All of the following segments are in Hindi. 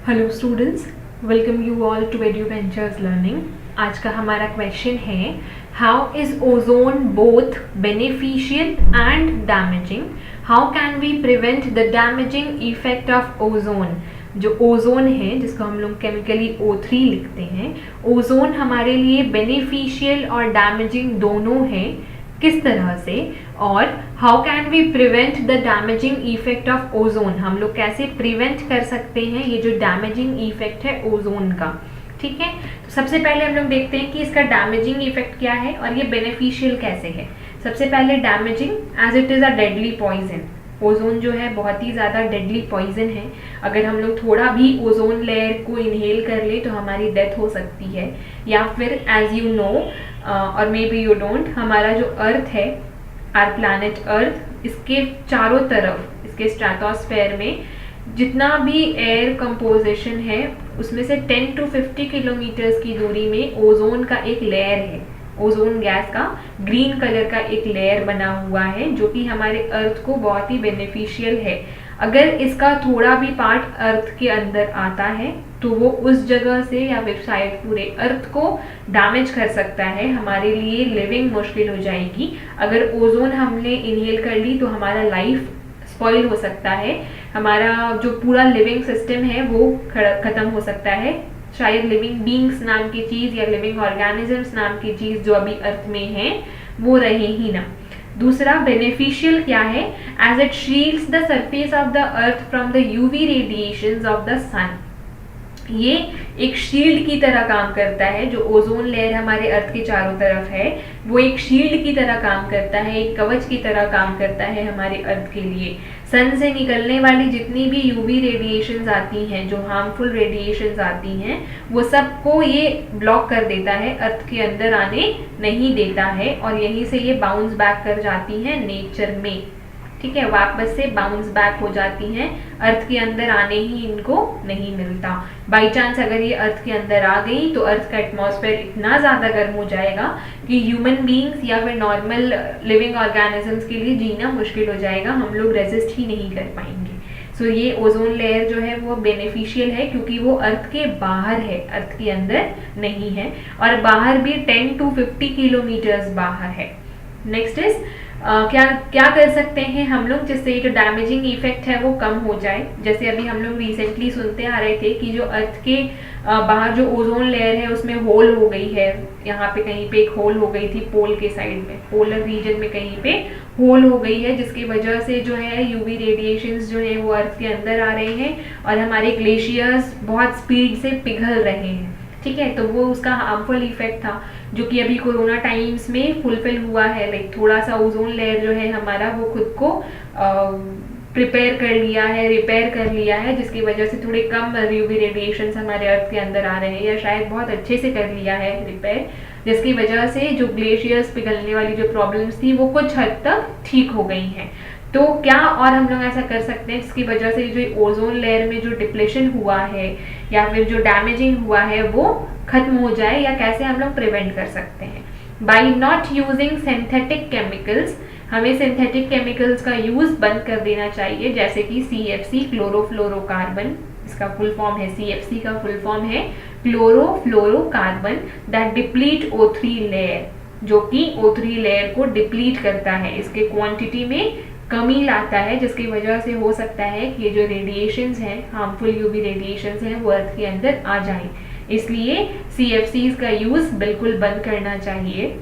Hello students, welcome you all to adventures learning. आज का हमारा क्वेश्चन है, how is ozone both beneficial and damaging? How can we prevent the damaging effect of ozone? जो ओजोन है, जिसको हम लोग केमिकली O3 लिखते हैं, ओजोन हमारे लिए बेनिफिशियल और डैमेजिंग दोनों है। किस तरह से? और how can we prevent the damaging effect of ozone? हम लोग कैसे प्रिवेंट कर सकते हैं ये जो डैमेजिंग इफेक्ट है ओजोन का। ठीक है, तो सबसे पहले हम लोग देखते हैं कि इसका डैमेजिंग इफेक्ट क्या है और ये बेनिफिशियल कैसे है। सबसे पहले damaging, as it is a deadly poison. Ozone जो है बहुत ही ज़्यादा डेडली पॉइजन है। अगर हम लोग थोड़ा भी ओजोन लेयर को इनहेल कर ले तो हमारी डेथ हो सकती है। या फिर एज यू नो और मे बी यू डोंट, हमारा जो अर्थ है, आर प्लैनेट अर्थ, इसके चारों तरफ, इसके स्ट्रेटोस्फेयर में जितना भी एयर कंपोजिशन है उसमें से 10 to 50 किलोमीटर्स की दूरी में ओजोन का एक लेयर है। ओजोन गैस का ग्रीन कलर का एक लेयर बना हुआ है जो कि हमारे अर्थ को बहुत ही बेनिफिशियल है। अगर इसका थोड़ा भी पार्ट अर्थ के अंदर आता है तो वो उस जगह से या फिर शायद पूरे अर्थ को डैमेज कर सकता है। हमारे लिए लिविंग मुश्किल हो जाएगी। अगर ओजोन हमने इनहेल कर ली तो हमारा लाइफ स्पॉइल हो सकता है। हमारा जो पूरा लिविंग सिस्टम है वो खत्म हो सकता है। शायद लिविंग बींग्स नाम की चीज या लिविंग ऑर्गेनिजम्स नाम की चीज जो अभी अर्थ में है वो रहे ही ना। दूसरा बेनिफिशियल क्या है? As it shields the surface of the earth from the UV radiations of the sun. ये एक शील्ड की तरह काम करता है। जो ओजोन लेयर हमारे अर्थ के चारों तरफ है वो एक शील्ड की तरह काम करता है, एक कवच की तरह काम करता है हमारे अर्थ के लिए। सन से निकलने वाली जितनी भी यूवी रेडिएशंस आती हैं, जो हार्मफुल रेडिएशंस आती हैं, वो सबको ये ब्लॉक कर देता है, अर्थ के अंदर आने नहीं देता है और यहीं से ये बाउंस बैक कर जाती हैं नेचर में। ठीक है, वापस से बाउंस बैक हो जाती हैं, अर्थ के अंदर आने ही इनको नहीं मिलता। बाई चांस अगर ये अर्थ के अंदर आ गई तो अर्थ का एटमॉस्फेयर इतना ज़्यादा गर्म हो जाएगा कि ह्यूमन बींग्स या फिर नॉर्मल लिविंग ऑर्गेनिजम्स के लिए जीना मुश्किल हो जाएगा। हम लोग रेजिस्ट ही नहीं कर पाएंगे। सो ये ओजोन लेयर जो है वो बेनिफिशियल है क्योंकि वो अर्थ के बाहर है, अर्थ के अंदर नहीं है, और बाहर भी 10 to 50 किलोमीटर्स बाहर है। नेक्स्ट इज क्या क्या कर सकते हैं हम लोग जिससे ये जो डैमेजिंग इफेक्ट है वो कम हो जाए। जैसे अभी हम लोग रिसेंटली सुनते आ रहे थे कि जो अर्थ के बाहर जो ओजोन लेयर है उसमें होल हो गई है। यहाँ पे कहीं पे एक होल हो गई थी पोल के साइड में, पोलर रीजन में कहीं पे होल हो गई है, जिसकी वजह से जो है यूवी रेडिएशंस जो है वो अर्थ के अंदर आ रहे हैं और हमारे ग्लेशियर्स बहुत स्पीड से पिघल रहे हैं। ठीक है, तो वो उसका हार्मफुल इफेक्ट था जो कि अभी कोरोना टाइम्स में फुलफिल हुआ है। लाइक थोड़ा सा ओजोन लेयर जो है हमारा वो खुद को प्रिपेयर कर लिया है, रिपेयर कर लिया है, जिसकी वजह से थोड़े कम यूवी रेडिएशंस हमारे अर्थ के अंदर आ रहे हैं, या शायद बहुत अच्छे से कर लिया है रिपेयर, जिसकी वजह से जो ग्लेशियर्स पिघलने वाली जो प्रॉब्लम्स थी वो कुछ हद तक ठीक हो गई हैं। तो क्या और हम लोग ऐसा कर सकते हैं जिसकी वजह से जो ओजोन लेयर में जो डिप्लेशन हुआ है या फिर जो डैमेजिंग हुआ है वो खत्म हो जाए, या कैसे हम लोग प्रिवेंट कर सकते हैं? By not using synthetic chemicals. हमें सिंथेटिक केमिकल्स का यूज बंद कर देना चाहिए, जैसे कि CFC, क्लोरोफ्लोरोकार्बन, इसका फुल फॉर्म है CFC का फुल फॉर्म है chlorofluorocarbon, that deplete O3 layer, जो कि O3 लेयर को डिप्लीट करता है, इसके क्वांटिटी में कमी लाता है, जिसकी वजह से हो सकता है कि ये जो रेडिएशंस हैं, हार्मफुल यूवी रेडिएशंस हैं, वो अर्थ के अंदर आ जाएं। इसलिए CFCs का यूज बिल्कुल बंद करना चाहिए।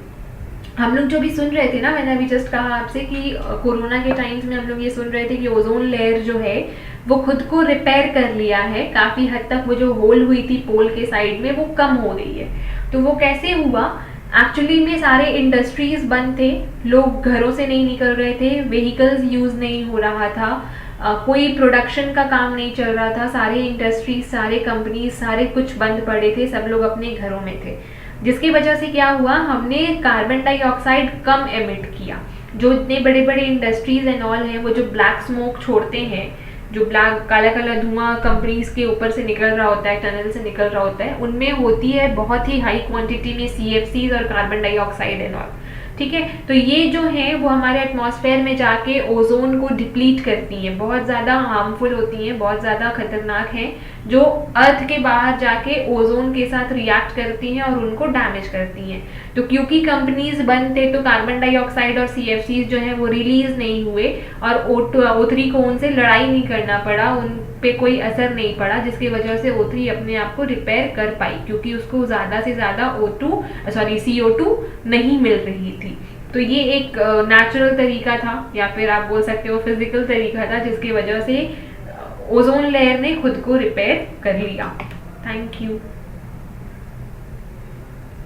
हम लोग जो भी सुन रहे थे ना, मैंने अभी जस्ट कहा आपसे कि कोरोना के टाइम्स में हम लोग ये सुन रहे थे कि ओजोन लेयर जो है वो खुद को रिपेयर कर लिया है, काफी हद तक वो जो होल हुई थी पोल के साइड में वो कम हो गई है। तो वो कैसे हुआ? एक्चुअली में सारे इंडस्ट्रीज बंद थे, लोग घरों से नहीं निकल रहे थे, व्हीकल्स यूज नहीं हो रहा था, कोई प्रोडक्शन का काम नहीं चल रहा था, सारे इंडस्ट्रीज, सारे कंपनीज, सारे कुछ बंद पड़े थे, सब लोग अपने घरों में थे, जिसकी वजह से क्या हुआ, हमने कार्बन डाइऑक्साइड कम एमिट किया। जो इतने बड़े बड़े इंडस्ट्रीज एंड ऑल हैं वो जो ब्लैक स्मोक छोड़ते हैं, जो ब्लैक काला काला धुआं कंपनीज के ऊपर से निकल रहा होता है, टनल से निकल रहा होता है, उनमें होती है बहुत ही हाई क्वांटिटी में CFCs और कार्बन डाइऑक्साइड एंड ऑल। ठीक है। तो ये जो है वो हमारे एटमॉस्फेयर में जाके ओजोन को डिप्लीट करती हैं, बहुत ज़्यादा हार्मफुल होती हैं, बहुत ज़्यादा खतरनाक हैं, जो अर्थ के बाहर जाके ओजोन के साथ रिएक्ट करती हैं और उनको डैमेज करती हैं। तो क्योंकि कंपनीज बंद थे तो कार्बन डाइऑक्साइड और CFCs जो हैं वो रिलीज नहीं हुए और O3 को उनसे लड़ाई नहीं करना पड़ा, उन पे कोई असर नहीं पड़ा, जिसकी वजह से O3 अपने आप को रिपेयर कर पाई, क्योंकि उसको ज़्यादा से ज़्यादा CO2 नहीं मिल रही थी। तो ये एक नेचुरल तरीका था, या फिर आप बोल सकते हो फिजिकल तरीका था, जिसकी वजह से ओजोन लेयर ने खुद को रिपेयर कर लिया। Thank you.